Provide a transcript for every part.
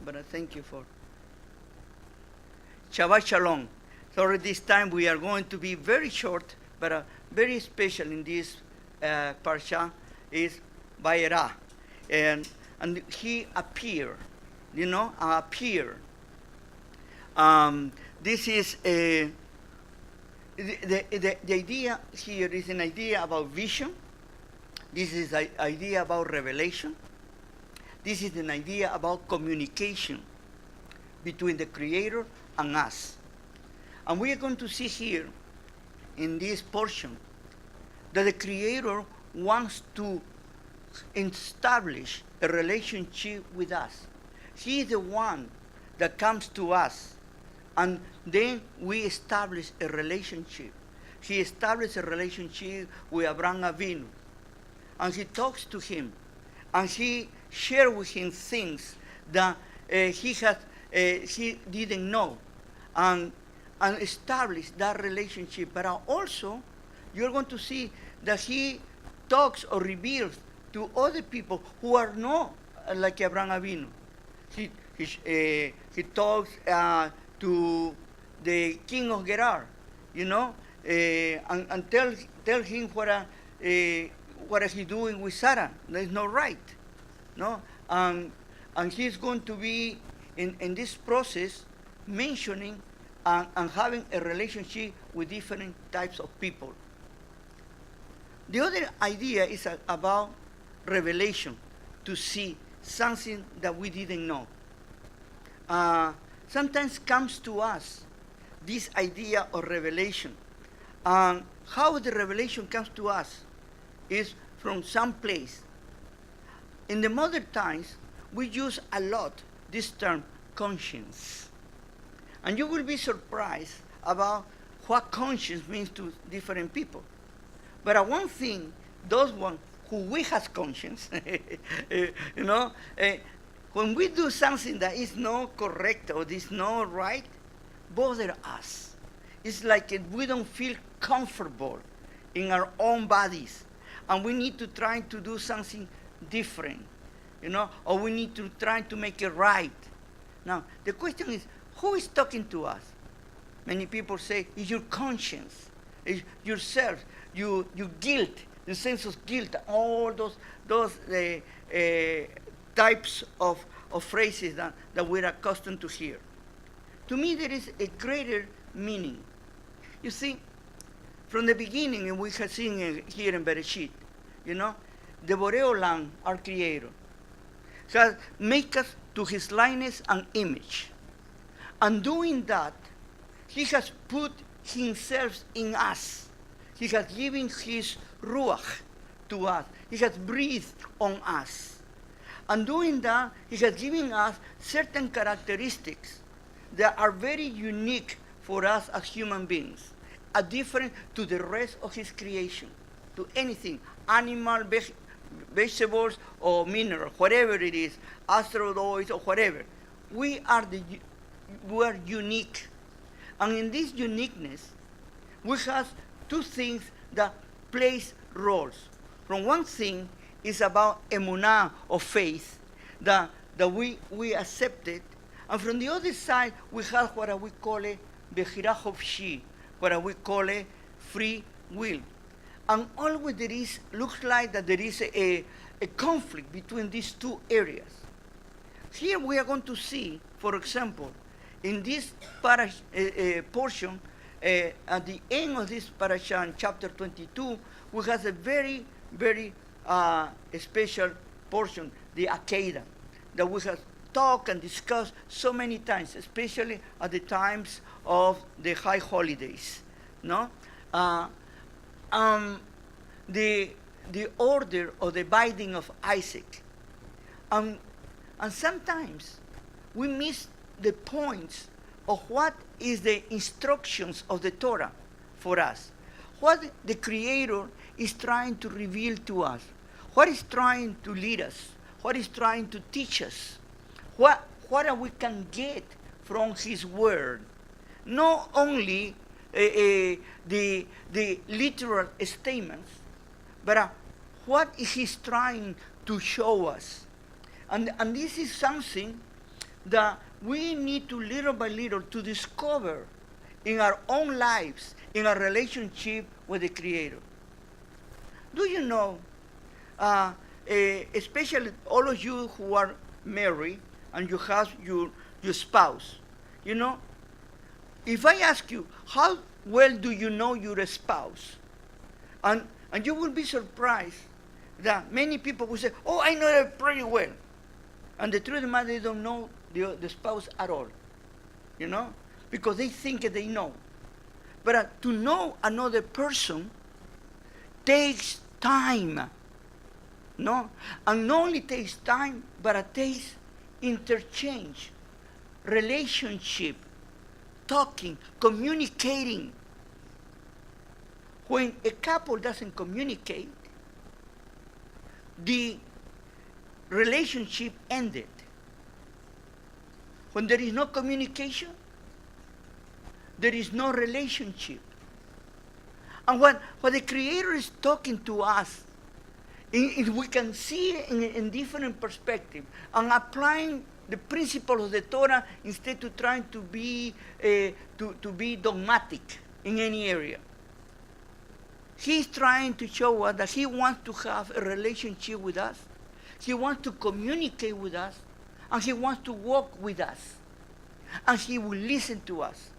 but I thank you for. Shabbat Shalom. So this time we are going to be very short, but very special in this parsha is Vayera. And he appeared, appeared. This is the idea here is an idea about vision. This is an idea about revelation. This is an idea about communication between the Creator and us. And we are going to see here in this portion that the Creator wants to establish a relationship with us. He is the one that comes to us, and then we establish a relationship. He established a relationship with Abraham Avinu, and he talks to him, and he shares with him things that he didn't know, and establish that relationship. But also, you're going to see that he talks or reveals to other people who are not like Abraham Avinu. He talks to the king of Gerar, and tell him what is he doing with Sarah. That is not right, no. And he's going to be in this process mentioning and having a relationship with different types of people. The other idea is about revelation, to see something that we didn't know. Sometimes comes to us this idea of revelation. And how the revelation comes to us is from some place. In the modern times, we use a lot this term, conscience. And you will be surprised about what conscience means to different people. But one thing, those ones who we have conscience, when we do something that is not correct or is not right, bother us. It's like we don't feel comfortable in our own bodies, and we need to try to do something different, or we need to try to make it right. Now, the question is, who is talking to us? Many people say, it's your conscience, it's yourself, your guilt, the sense of guilt, all those types of phrases that we're accustomed to hear. To me, there is a greater meaning. You see, from the beginning, and we have seen it here in Bereshit, the Borei Olam, our Creator, has made us to his likeness and image. And doing that, he has put himself in us. He has given his ruach to us. He has breathed on us. And doing that, he has given us certain characteristics that are very unique for us as human beings, are different to the rest of his creation, to anything, animal, vegetables, or mineral, whatever it is, asteroids or whatever. We are unique. And in this uniqueness, we have two things that plays roles. From one thing is about emunah, or faith, that we accept it. And from the other side, we have what we call it bechira chofshi, what we call it free will. And always looks like that there is a conflict between these two areas. Here we are going to see, for example, in this portion, at the end of this parasha, in chapter 22, we have a very, very special portion, the Akedah, that we have talked and discussed so many times, especially at the times of the high holidays. No, the order of the binding of Isaac, and sometimes we miss the points of what is the instructions of the Torah for us, what the Creator is trying to reveal to us, what is trying to lead us, what is trying to teach us, what we can get from His Word. Not only the literal statements, but what He's trying to show us. And this is something that we need to, little by little, to discover in our own lives, in our relationship with the Creator. Do you know, especially all of you who are married and you have your spouse, you know, if I ask you, how well do you know your spouse? And you will be surprised that many people will say, oh, I know her pretty well. And the truth of the matter, they don't know the spouse at all, you know, because they think that they know. But to know another person takes time, no? And not only takes time, but it takes interchange, relationship, talking, communicating. When a couple doesn't communicate, the relationship ended. When there is no communication, there is no relationship. And what the Creator is talking to us, if we can see it in different perspectives and applying the principles of the Torah instead of trying to be dogmatic in any area. He's trying to show us that He wants to have a relationship with us. He wants to communicate with us, and He wants to walk with us. And He will listen to us.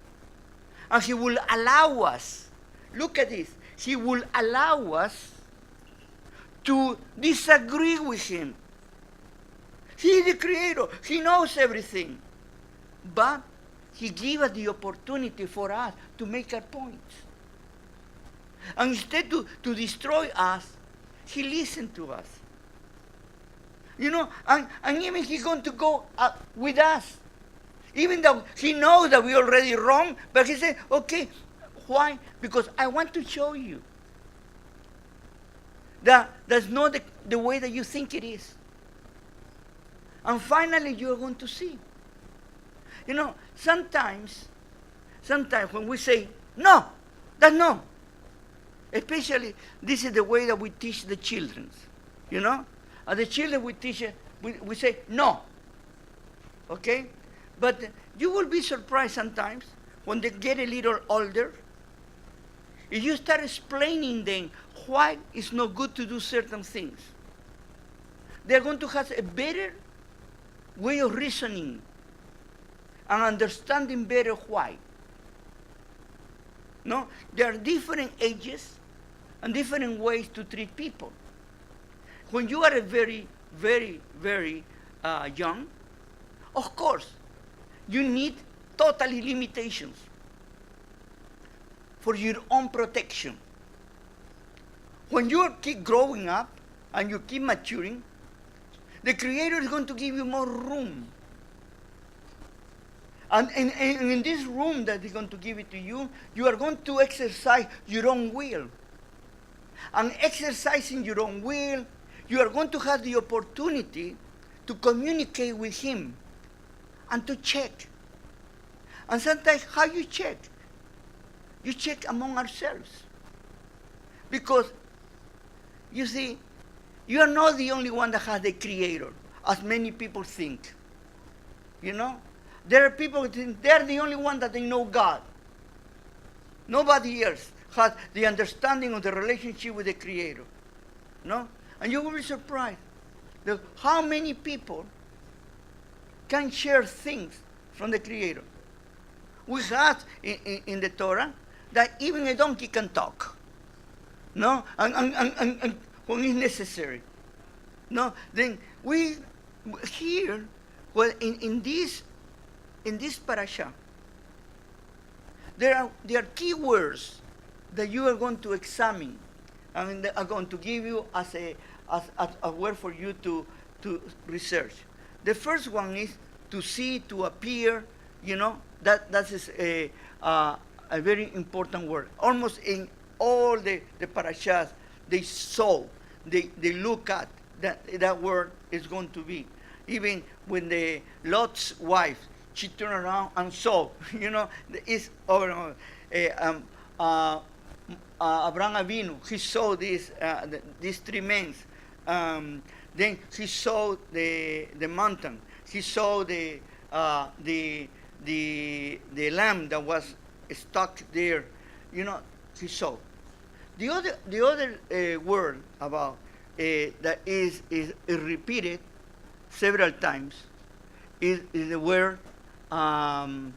And He will allow us. Look at this. He will allow us to disagree with Him. He is the Creator. He knows everything. But He gives us the opportunity for us to make our points. And instead to destroy us, He listens to us. You know, and even He's going to go with us. Even though He knows that we're already wrong, but He said, okay, why? Because I want to show you that that's not the way that you think it is. And finally, you're going to see. You know, sometimes when we say, no, that's no. Especially, this is the way that we teach the children. You know? And the children we teach, we say, no. Okay? But you will be surprised sometimes when they get a little older. If you start explaining them why it's not good to do certain things, they're going to have a better way of reasoning and understanding better why. No? There are different ages and different ways to treat people. When you are very, very, very young, of course, you need totally limitations for your own protection. When you keep growing up and you keep maturing, the Creator is going to give you more room. And in this room that He's going to give it to you, you are going to exercise your own will. And exercising your own will, you are going to have the opportunity to communicate with Him and to check. And sometimes how you check? You check among ourselves. Because, you see, you are not the only one that has the Creator, as many people think. You know? There are people who think they're the only one that they know God. Nobody else has the understanding of the relationship with the Creator. No? And you will be surprised that how many people can share things from the Creator. We have in the Torah that even a donkey can talk. No? And when it's necessary. No? Then we here, well, in this parasha, there are key words that you are going to examine and are going to give you as a word for you to research. The first one is to see, to appear. You know, that is a very important word. Almost in all the parashas, they saw, they look at that word is going to be. Even when the Lot's wife, she turned around and saw, you know, it's Abraham Avinu, he saw these 3 men. Then he saw the mountain. He saw the the lamb that was stuck there, he saw. The other word about that is repeated several times is the word to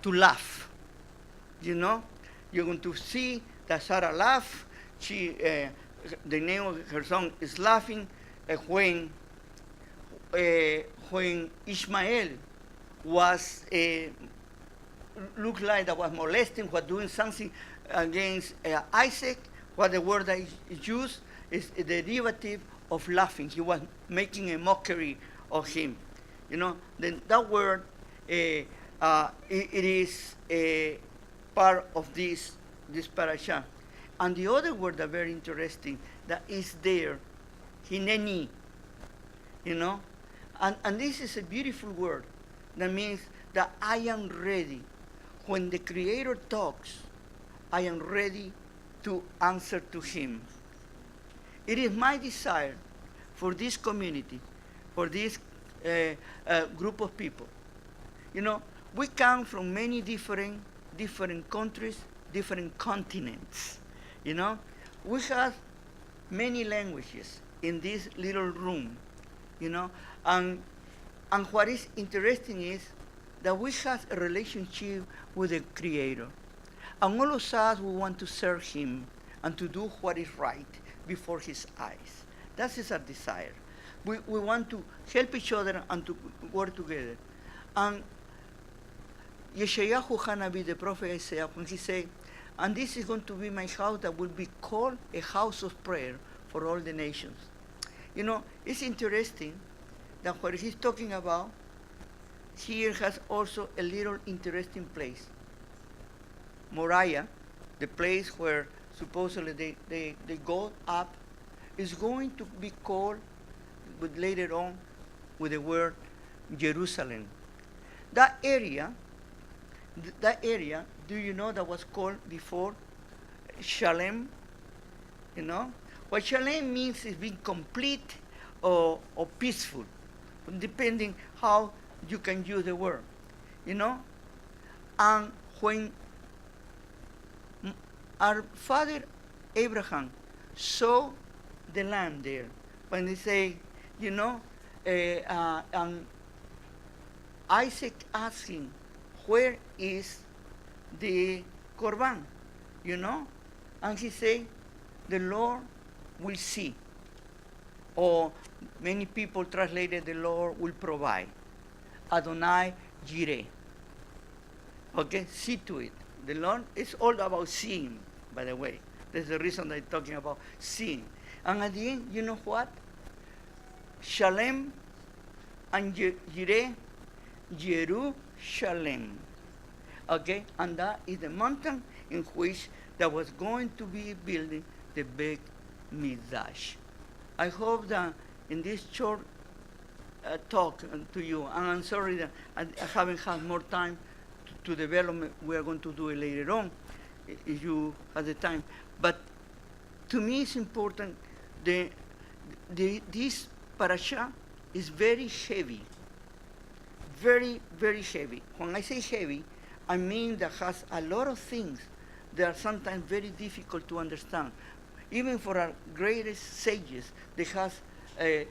laugh. You're going to see that Sarah laughed. The name of her son is laughing when Ishmael was looked like that was molesting, was doing something against Isaac. What the word that is used is the derivative of laughing. He was making a mockery of him. Then that word, it is a part of this parasha. And the other word that very interesting that is there, hineni, and this is a beautiful word that means that I am ready. When the Creator talks, I am ready to answer to him. It is my desire for this community, for this group of people. We come from many different countries, different continents. We have many languages in this little room. And what is interesting is that we have a relationship with the Creator. And all of us, we want to serve him and to do what is right before his eyes. That is our desire. We want to help each other and to work together. And Yeshayahu Hanabi, the prophet Isaiah, when he said, and this is going to be my house that will be called a house of prayer for all the nations. It's interesting that what he's talking about here has also a little interesting place. Moriah, the place where supposedly they go up, is going to be called, but later on, with the word Jerusalem. That area, do you know that was called before Shalem? What Shalem means is being complete or peaceful, depending how you can use the word. And when our father Abraham saw the land there, when they say, and Isaac asked him, where is the Korban? And he said, the Lord will see. Or many people translated, the Lord will provide. Adonai Jireh. Okay, see to it. The Lord is all about seeing, by the way. That's the reason they're talking about seeing. And at the end, you know what? Shalem and Jireh, Jerusalem. Okay, and that is the mountain in which that was going to be building the big Midrash. I hope that in this short talk to you, and I'm sorry that I haven't had more time to develop. We are going to do it later on, if you have the time. But to me, it's important. This parasha is very heavy, very, very heavy. When I say heavy, I mean that has a lot of things that are sometimes very difficult to understand. Even for our greatest sages, they have a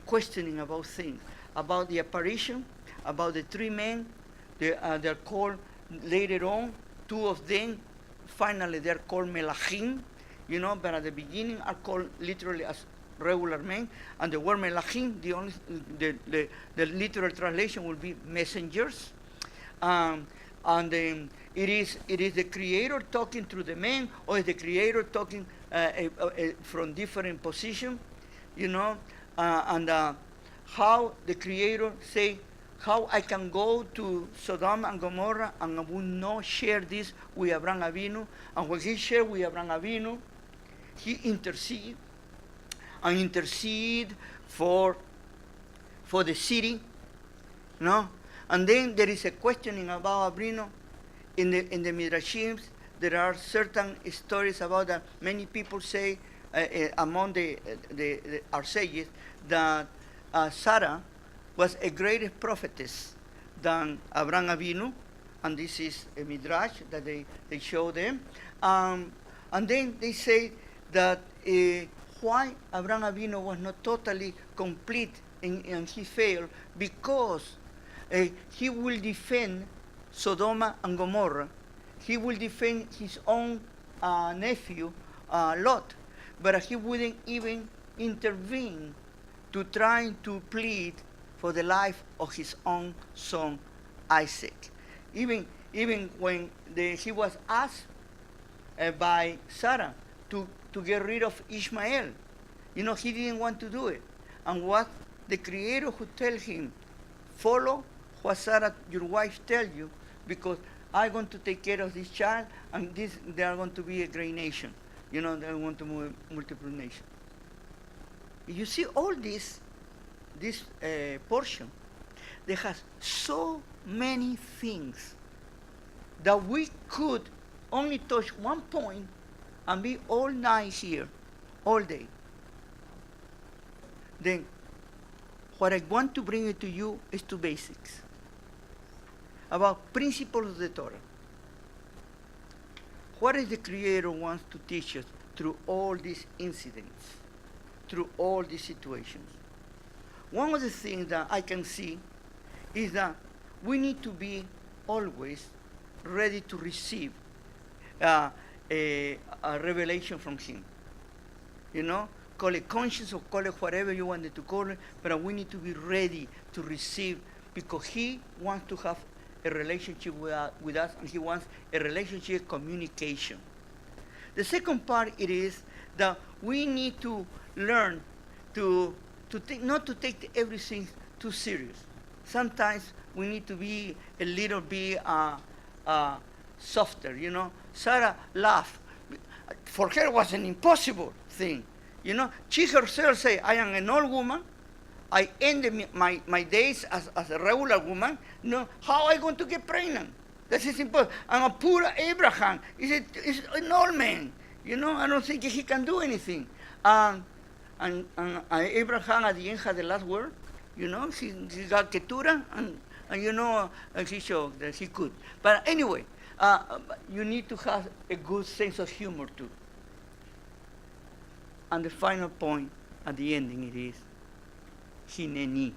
questioning about things, about the apparition, about the three men. They're called later on, two of them, finally they're called Melachim, but at the beginning are called literally as regular men. And the word Melachim, the literal translation will be messengers. And then it is the Creator talking through the men, or is the Creator talking from different position, and how the Creator say, how I can go to Sodom and Gomorrah and I will not share this with Abraham Avinu. And when he shared with Abraham Avinu, he intercede for the city, And then there is a questioning about Abrino in the Midrashim. There are certain stories about that. Many people say among our sages that Sarah was a greater prophetess than Abraham Avinu, and this is a midrash that they show them. And then they say that why Abraham Avinu was not totally complete and he failed, because he will defend Sodom and Gomorrah. He will defend his own nephew, Lot, but he wouldn't even intervene to try to plead for the life of his own son, Isaac. Even when he was asked by Sarah to get rid of Ishmael, he didn't want to do it. And what the Creator who tell him, follow what Sarah, your wife, tell you, because I'm going to take care of this child, and they are going to be a great nation. They are going to move multiple nations. You see all this portion, there has so many things that we could only touch one point and be all night here, all day. Then, what I want to bring it to you is two basics about principles of the Torah. What is the Creator wants to teach us through all these incidents, through all these situations? One of the things that I can see is that we need to be always ready to receive a revelation from Him. Call it conscience or call it whatever you wanted to call it, but we need to be ready to receive, because He wants to have a relationship with us, and He wants a relationship communication. The second part it is that we need to learn not to take everything too serious. Sometimes we need to be a little bit softer. Sarah laughed. For her, it was an impossible thing. She herself said, I am an old woman. I ended my days as a regular woman. How am I going to get pregnant? That is impossible. I'm a poor Abraham. He's an old man. I don't think he can do anything. And Abraham at the end had the last word. He got Keturah, and he showed that he could. But anyway, you need to have a good sense of humor too. And the final point at the ending it is, Hineni,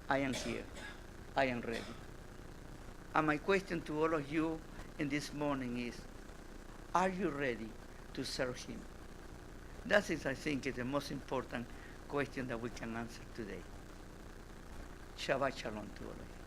I am here, I am ready. And my question to all of you in this morning is, are you ready to serve Him? That is, I think, is the most important question that we can answer today. Shabbat Shalom to all of you.